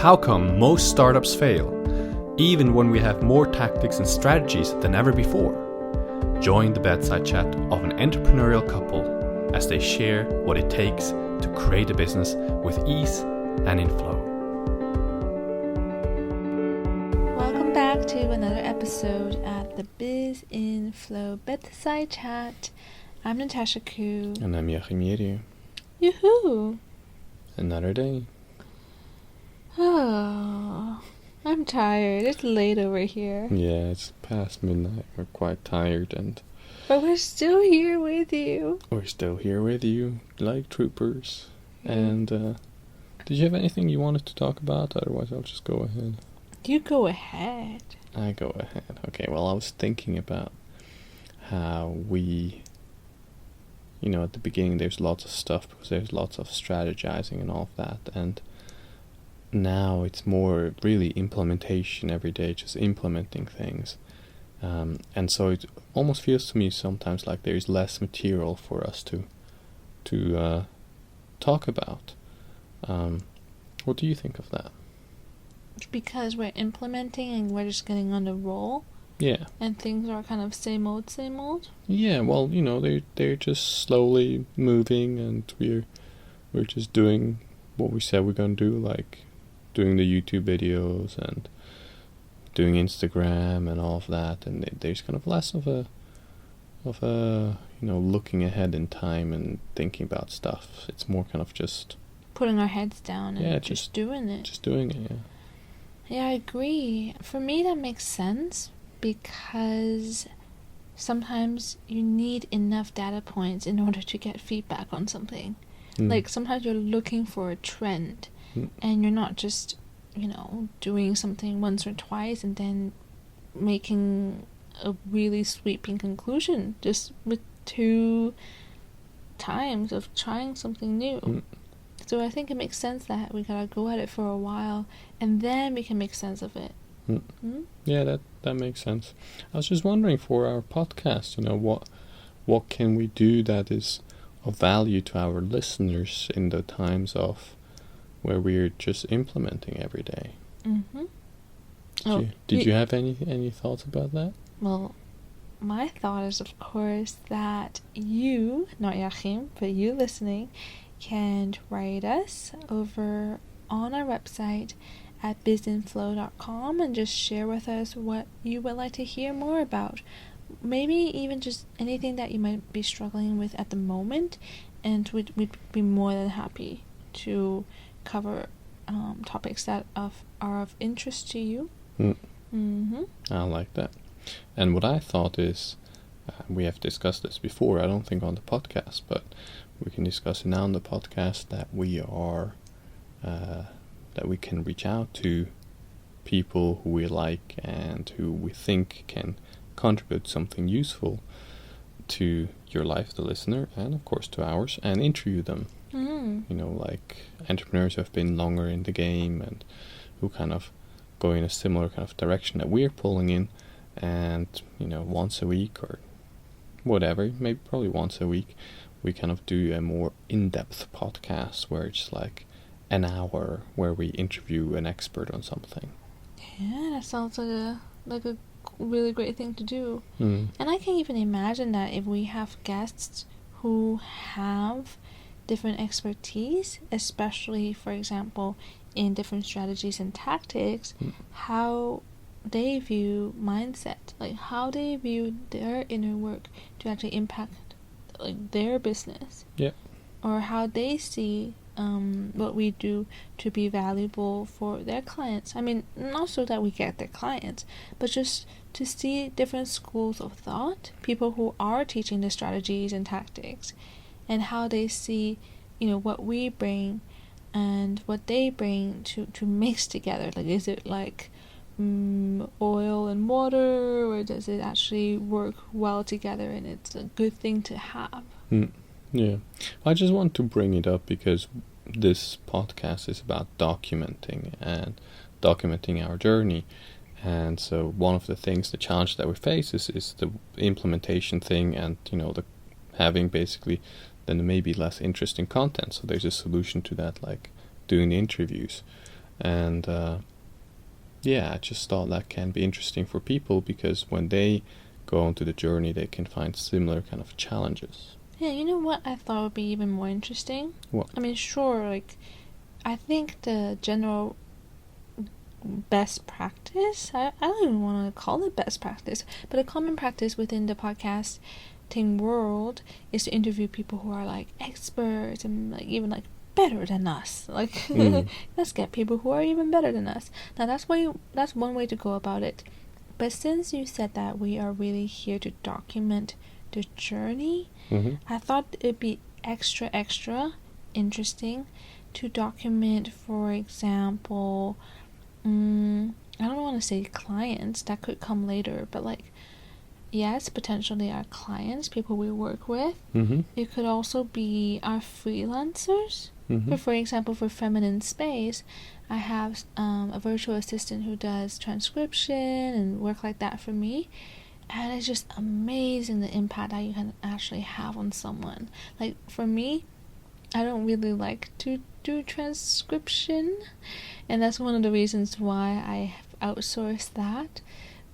How come most startups fail, even when we have more tactics and strategies than ever before? Join the bedside chat of an entrepreneurial couple as they share what it takes to create a business with ease and in flow. Welcome back to another episode at the Biz in Flow bedside chat. I'm Natasha Koo. And I'm Jachym. Yoo-hoo! Another day. Oh, I'm tired. It's late over here. Yeah, it's past midnight. We're quite tired But we're still here with you. we're still here with you, like troopers. And did you have anything you wanted to talk about? Otherwise, I'll just go ahead. You go ahead. I go ahead. Okay, well, I was thinking about how we, at the beginning there's lots of stuff because there's lots of strategizing and all of that, and now it's more really implementation every day, just implementing things. And so it almost feels to me sometimes like there's less material for us to talk about. What do you think of that? Because we're implementing and we're just getting on the roll. Yeah. And things are kind of same old. Yeah, well, they're just slowly moving, and we're just doing what we said we're gonna do, like doing the YouTube videos and doing Instagram and all of that, and there's kind of less of a looking ahead in time and thinking about stuff. It's more kind of just putting our heads down and just doing it. Just doing it, yeah. Yeah, I agree. For me, that makes sense because sometimes you need enough data points in order to get feedback on something. Like sometimes you're looking for a trend and you're not just, doing something once or twice and then making a really sweeping conclusion just with 2 times of trying something new. So I think it makes sense that we gotta go at it for a while and then we can make sense of it. Yeah, that makes sense. I was just wondering for our podcast, what can we do that is of value to our listeners in the times of where we're just implementing every day. Did you have any thoughts about that? Well, my thought is, of course, that you, not Jachym, but you listening, can write us over on our website at bizinflow.com and just share with us what you would like to hear more about. Maybe even just anything that you might be struggling with at the moment, and we'd be more than happy to cover topics that are of interest to you. I like that. And what I thought is, we have discussed this before, I don't think on the podcast, but we can discuss it now on the podcast, that we can reach out to people who we like and who we think can contribute something useful to your life, the listener, and of course to ours, and interview them. Like entrepreneurs who have been longer in the game and who kind of go in a similar kind of direction that we're pulling in, and once a week or whatever, maybe probably once a week, we kind of do a more in-depth podcast where it's like an hour where we interview an expert on something. Yeah, that sounds like a really great thing to do. And I can even imagine that if we have guests who have different expertise, especially, for example, in different strategies and tactics, how they view mindset, like how they view their inner work to actually impact like their business. Yeah. Or how they see what we do to be valuable for their clients. I mean, not so that we get their clients, but just to see different schools of thought, people who are teaching the strategies and tactics, and how they see, what we bring and what they bring to mix together. Like, is it like oil and water, or does it actually work well together and it's a good thing to have? Yeah, I just want to bring it up because this podcast is about documenting our journey, and so one of the things, the challenge that we face is the implementation thing, and the having basically then maybe less interesting content. So there's a solution to that, like doing the interviews. And I just thought that can be interesting for people, because when they go onto the journey, they can find similar kind of challenges. Yeah, you know what I thought would be even more interesting? What? I mean, sure, like, I think the general best practice, I don't even want to call it best practice, but a common practice within the podcasting world is to interview people who are, like, experts and, like, even, like, better than us. Like, let's get people who are even better than us. Now, that's one way to go about it. But since you said that we are really here to document the journey, I thought it'd be extra interesting to document, for example, I don't want to say clients, that could come later, but, like, yes, potentially our clients, people we work with. It could also be our freelancers. For example, for Feminine Space, I have a virtual assistant who does transcription and work like that for me. And it's just amazing the impact that you can actually have on someone. Like, for me, I don't really like to do transcription, and that's one of the reasons why I have outsourced that.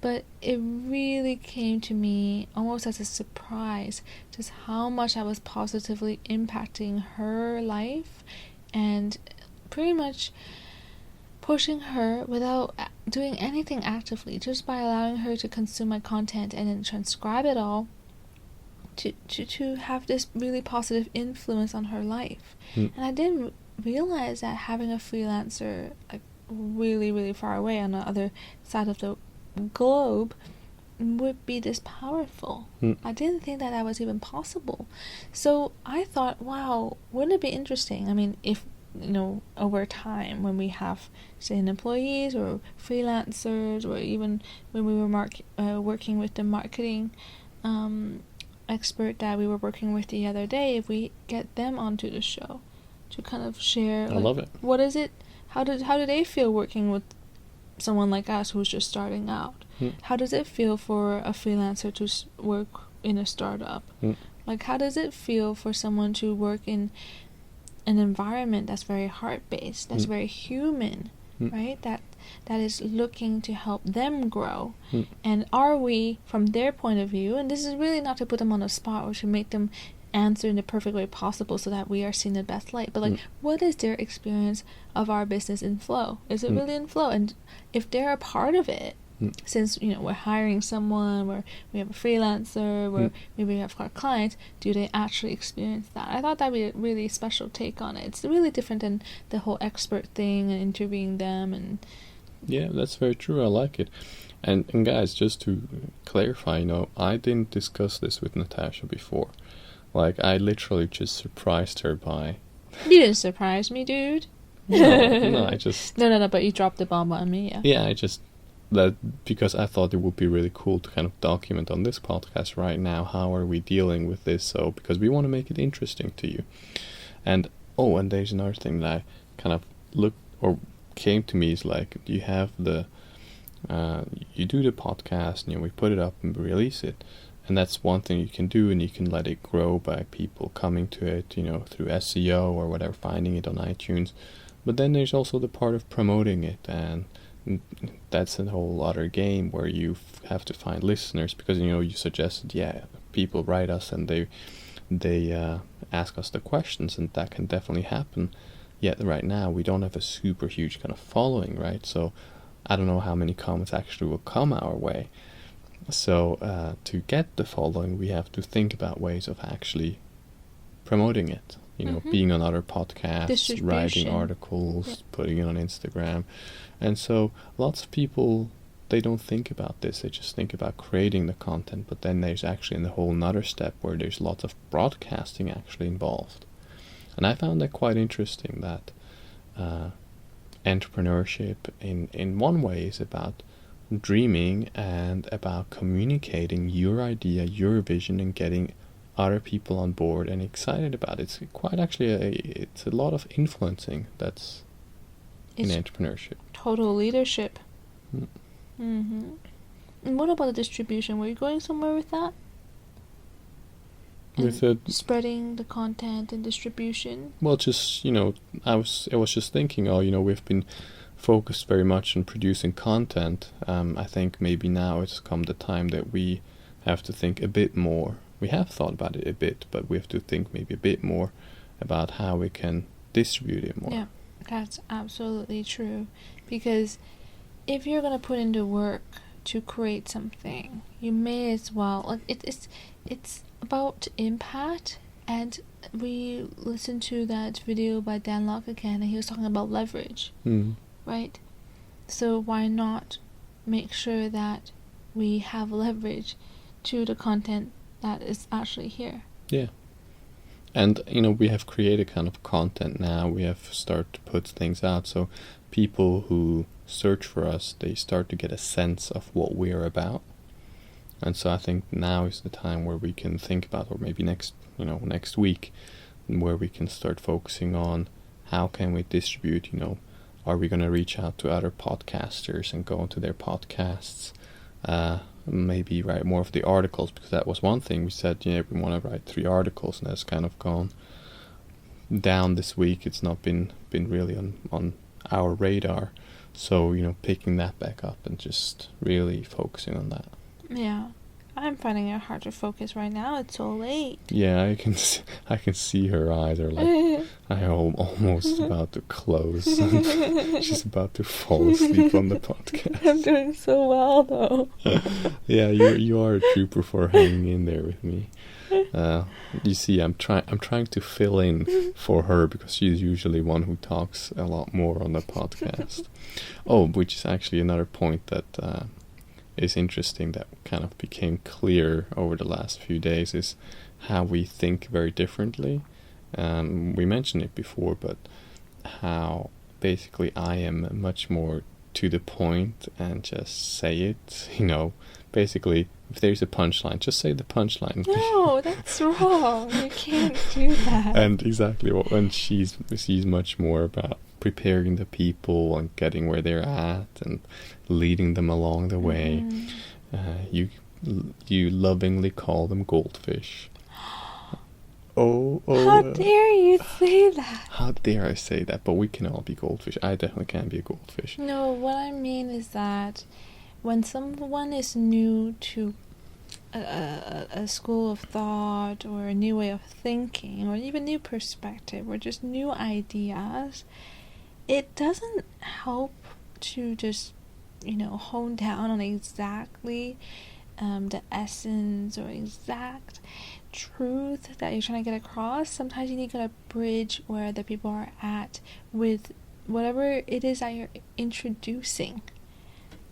But it really came to me almost as a surprise just how much I was positively impacting her life and pretty much pushing her without doing anything actively, just by allowing her to consume my content and then transcribe it all to have this really positive influence on her life. And I didn't realize that having a freelancer, like, really, really far away on the other side of the globe would be this powerful. I didn't think that was even possible. So I thought, wow, wouldn't it be interesting? I mean, if, you know, over time, when we have, say, employees or freelancers, or even when we were working with the marketing expert that we were working with the other day, if we get them onto the show to kind of share, I love it. What is it? How do they feel working with someone like us who's just starting out? How does it feel for a freelancer to work in a startup? Like, how does it feel for someone to work in an environment that's very heart-based, that's very human, right? That is looking to help them grow. And are we, from their point of view, and this is really not to put them on the spot or to make them answer in the perfect way possible so that we are seen in the best light, but, like, what is their experience of our business in flow? Is it really in flow? And if they're a part of it, since, you know, we're hiring someone, where we have a freelancer, where maybe we have our clients, do they actually experience that? I thought that'd be a really special take on it. It's really different than the whole expert thing and interviewing them. And yeah, that's very true. I like it. And guys, just to clarify, you know, I didn't discuss this with Natasha before. Like, I literally just surprised her by... You didn't surprise me, dude. No, I just... No, but you dropped the bomb on me, yeah. Yeah, I just... because I thought it would be really cool to kind of document on this podcast right now, how are we dealing with this, so, because we want to make it interesting to you. And there's another thing that I kind of looked, or came to me, is like, you have the... you do the podcast, and, you know, we put it up and release it. And that's one thing you can do, and you can let it grow by people coming to it, you know, through SEO or whatever, finding it on iTunes. But then there's also the part of promoting it, and that's a whole other game where you have to find listeners, because, you know, you suggested, people write us and they ask us the questions, and that can definitely happen. Yet right now we don't have a super huge kind of following, right? So I don't know how many comments actually will come our way. So to get the following, we have to think about ways of actually promoting it. You know, being on other podcasts, writing articles, putting it on Instagram. And so lots of people, they don't think about this. They just think about creating the content. But then there's actually a whole nother step where there's lots of broadcasting actually involved. And I found that quite interesting, that entrepreneurship in one way is about dreaming and about communicating your idea, your vision, and getting other people on board and excited about it. It's quite actually it's a lot of influencing that's in entrepreneurship. Total leadership. And what about the distribution? Were you going somewhere with that? With it, spreading the content and distribution? Well, just, you know, I was just thinking, we've been focused very much on producing content, I think maybe now it's come the time that we have to think a bit more. We have thought about it a bit, but we have to think maybe a bit more about how we can distribute it more. Yeah, that's absolutely true. Because if you're going to put into work to create something, you may as well, like, it's about impact. And we listened to that video by Dan Locke again, and he was talking about leverage, right? So why not make sure that we have leverage to the content that is actually here? Yeah. And, we have created kind of content now. We have started to put things out. So people who search for us, they start to get a sense of what we're about. And so I think now is the time where we can think about, or maybe next week, where we can start focusing on how can we distribute, are we going to reach out to other podcasters and go into their podcasts? Maybe write more of the articles, because that was one thing we said, we want to write 3 articles, and that's kind of gone down this week. It's not been really on our radar. So, picking that back up and just really focusing on that. Yeah. I'm finding it hard to focus right now. It's so late. Yeah, I can see her eyes are like, I'm almost about to close. She's about to fall asleep on the podcast. I'm doing so well, though. Yeah, you are a trooper for hanging in there with me. You see, I'm trying to fill in for her, because she's usually one who talks a lot more on the podcast. Oh, which is actually another point that is interesting, that kind of became clear over the last few days, is how we think very differently. We mentioned it before, but how basically I am much more to the point and just say it. Basically, if there's a punchline, just say the punchline. No, that's wrong. You can't do that. And exactly, when she's much more about preparing the people and getting where they're at and leading them along the way. You lovingly call them goldfish. Oh! How dare you say that? How dare I say that? But we can all be goldfish. I definitely can be a goldfish. No, what I mean is that when someone is new to a school of thought, or a new way of thinking, or even new perspective, or just new ideas, it doesn't help to just, hone down on exactly the essence or exact truth that you're trying to get across. Sometimes you need to get a bridge where the people are at with whatever it is that you're introducing.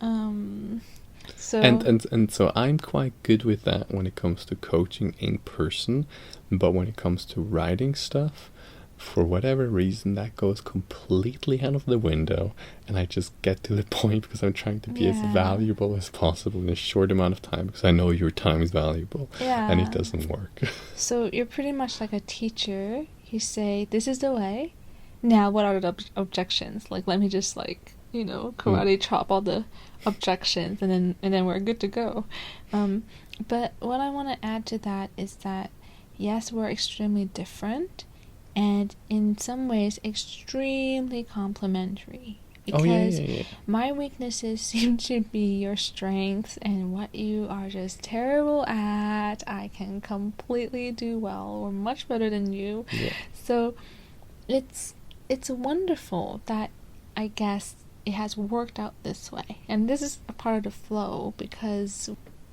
So and so I'm quite good with that when it comes to coaching in person, but when it comes to writing stuff, for whatever reason, that goes completely out of the window, and I just get to the point, because I'm trying to be as valuable as possible in a short amount of time, because I know your time is valuable, and it doesn't work. So you're pretty much like a teacher. You say, this is the way. Now, what are the objections? Like, let me just, karate chop all the objections, and then we're good to go. But what I want to add to that is that, yes, we're extremely different, and in some ways extremely complementary, because my weaknesses seem to be your strengths, and what you are just terrible at, I can completely do well, or much better than you. So it's wonderful that, I guess, it has worked out this way, and this is a part of the flow, because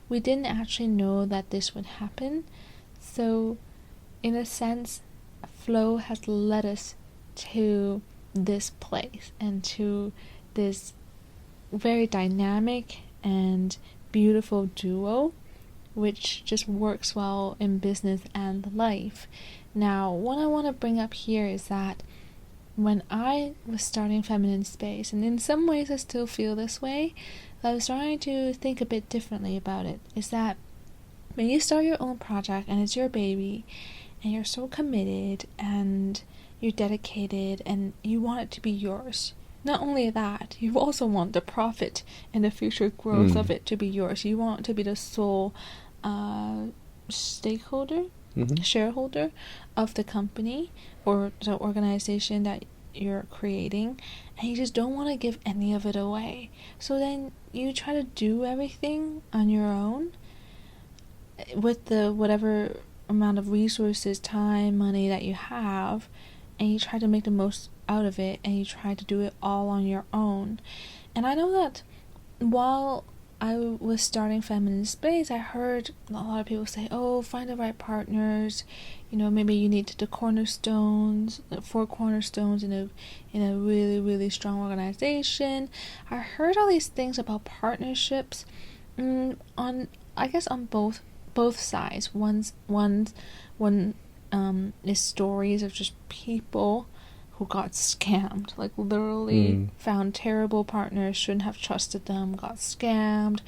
we didn't actually know that this would happen. So in a sense, flow has led us to this place, and to this very dynamic and beautiful duo, which just works well in business and life. Now, what I want to bring up here is that when I was starting Feminine Space, and in some ways I still feel this way, I was trying to think a bit differently about it, is that when you start your own project and it's your baby, and you're so committed, and you're dedicated, and you want it to be yours. Not only that, you also want the profit and the future growth of it to be yours. You want to be the sole stakeholder, shareholder of the company or the organization that you're creating, and you just don't want to give any of it away. So then you try to do everything on your own with the whatever amount of resources, time, money that you have, and you try to make the most out of it, and you try to do it all on your own. And I know that while I was starting Feminine Space, I heard a lot of people say, oh, find the right partners, maybe you need the cornerstones, the 4 cornerstones in a really, really strong organization. I heard all these things about partnerships on both sides. One is stories of just people who got scammed, like literally found terrible partners, shouldn't have trusted them, got scammed,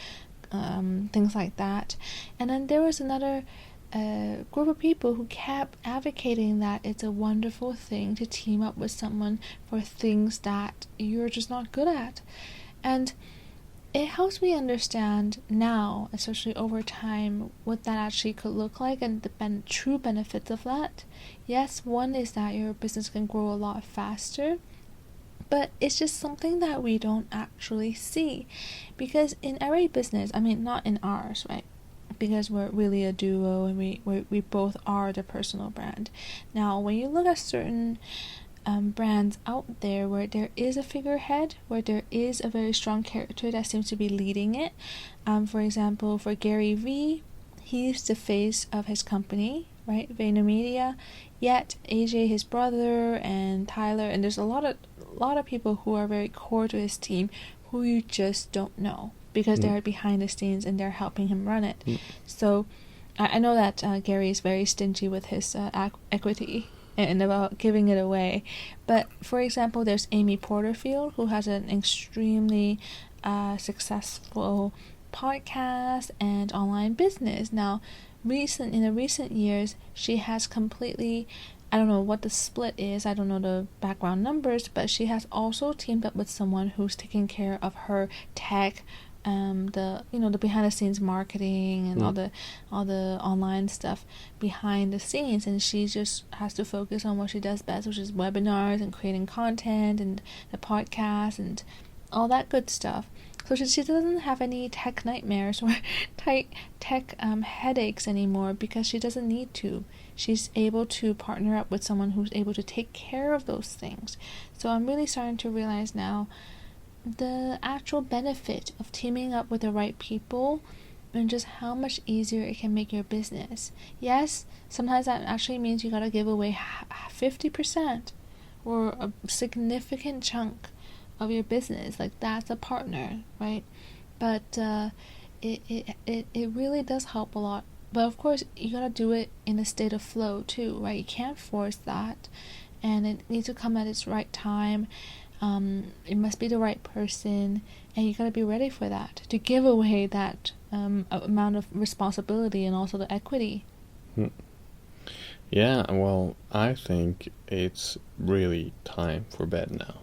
things like that. And then there was another group of people who kept advocating that it's a wonderful thing to team up with someone for things that you're just not good at. And it helps me understand now, especially over time, what that actually could look like and the true benefits of that. Yes, one is that your business can grow a lot faster, but it's just something that we don't actually see. Because in every business, not in ours, right? Because we're really a duo and we both are the personal brand. Now, when you look at certain brands out there where there is a figurehead, where there is a very strong character that seems to be leading it. For example, for Gary Vee, he's the face of his company, right? VaynerMedia. Yet AJ, his brother, and Tyler, and there's a lot of people who are very core to his team who you just don't know because they're behind the scenes and they're helping him run it. So I know that Gary is very stingy with his equity and about giving it away. But for example, there's Amy Porterfield, who has an extremely successful podcast and online business. Now, in the recent years, she has completely, I don't know what the split is, I don't know the background numbers, but she has also teamed up with someone who's taking care of her tech, the behind the scenes marketing and all the online stuff behind the scenes, and she just has to focus on what she does best, which is webinars and creating content and the podcast and all that good stuff. So she doesn't have any tech nightmares or tech headaches anymore because she doesn't need to. She's able to partner up with someone who's able to take care of those things. So I'm really starting to realize now the actual benefit of teaming up with the right people and just how much easier it can make your business. Yes, sometimes that actually means you gotta give away 50% or a significant chunk of your business. Like, that's a partner, right? But it really does help a lot. But of course, you gotta do it in a state of flow too, right? You can't force that, and it needs to come at its right time. It must be the right person, and you gotta be ready for that, to give away that amount of responsibility and also the equity. Yeah, well, I think it's really time for bed now.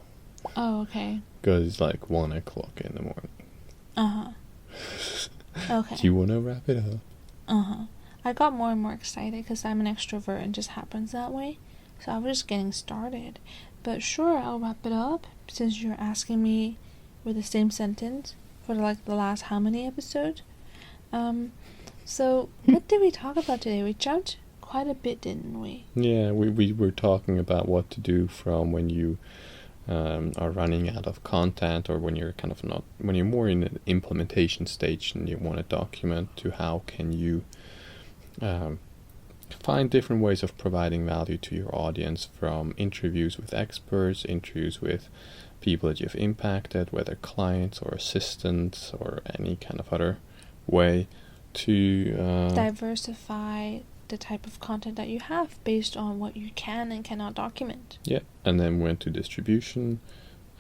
Oh, okay. Because it's like 1 o'clock in the morning. Okay. Do you want to wrap it up? I got more and more excited because I'm an extrovert and just happens that way. So I was just getting started. But sure, I'll wrap it up since you're asking me with the same sentence for the last how many episodes. So what did we talk about today? We jumped quite a bit, didn't we? Yeah, we were talking about what to do from when you are running out of content, or when you're when you're more in an implementation stage and you want to document, to how can you find different ways of providing value to your audience, from interviews with experts, interviews with people that you've impacted, whether clients or assistants or any kind of other way to diversify the type of content that you have based on what you can and cannot document. Yeah, and then went to distribution,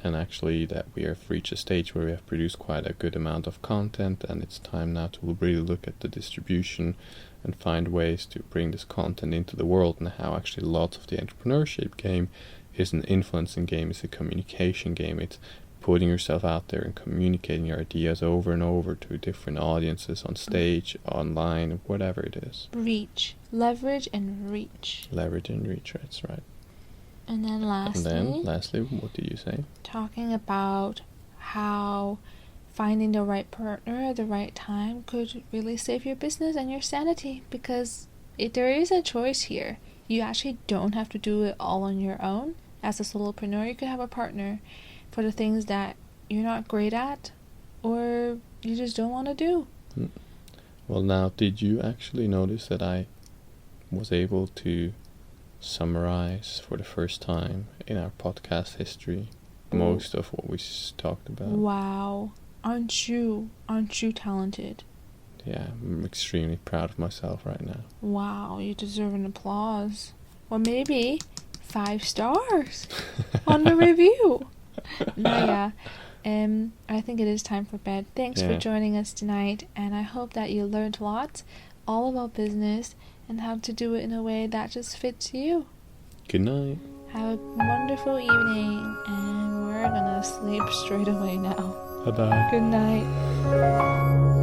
and actually that we have reached a stage where we have produced quite a good amount of content, and it's time now to really look at the distribution and find ways to bring this content into the world, and how actually lots of the entrepreneurship game is an influencing game, it's a communication game, it's putting yourself out there and communicating your ideas over and over to different audiences on stage, online, whatever it is. Reach. Leverage and reach. Leverage and reach, that's right. And then lastly, what do you say? Talking about how finding the right partner at the right time could really save your business and your sanity, because there is a choice here. You actually don't have to do it all on your own. As a solopreneur, you could have a partner for the things that you're not great at or you just don't want to do. Well, now, did you actually notice that I was able to summarize for the first time in our podcast history most of what we talked about? Wow. Aren't you talented? Yeah, I'm extremely proud of myself right now. Wow, you deserve an applause. Or maybe 5 stars on the review. No, yeah. I think it is time for bed. Thanks for joining us tonight, and I hope that you learned lots all about business and how to do it in a way that just fits you. Good night. Have a wonderful evening, and we're gonna sleep straight away now. Bye-bye. Good night.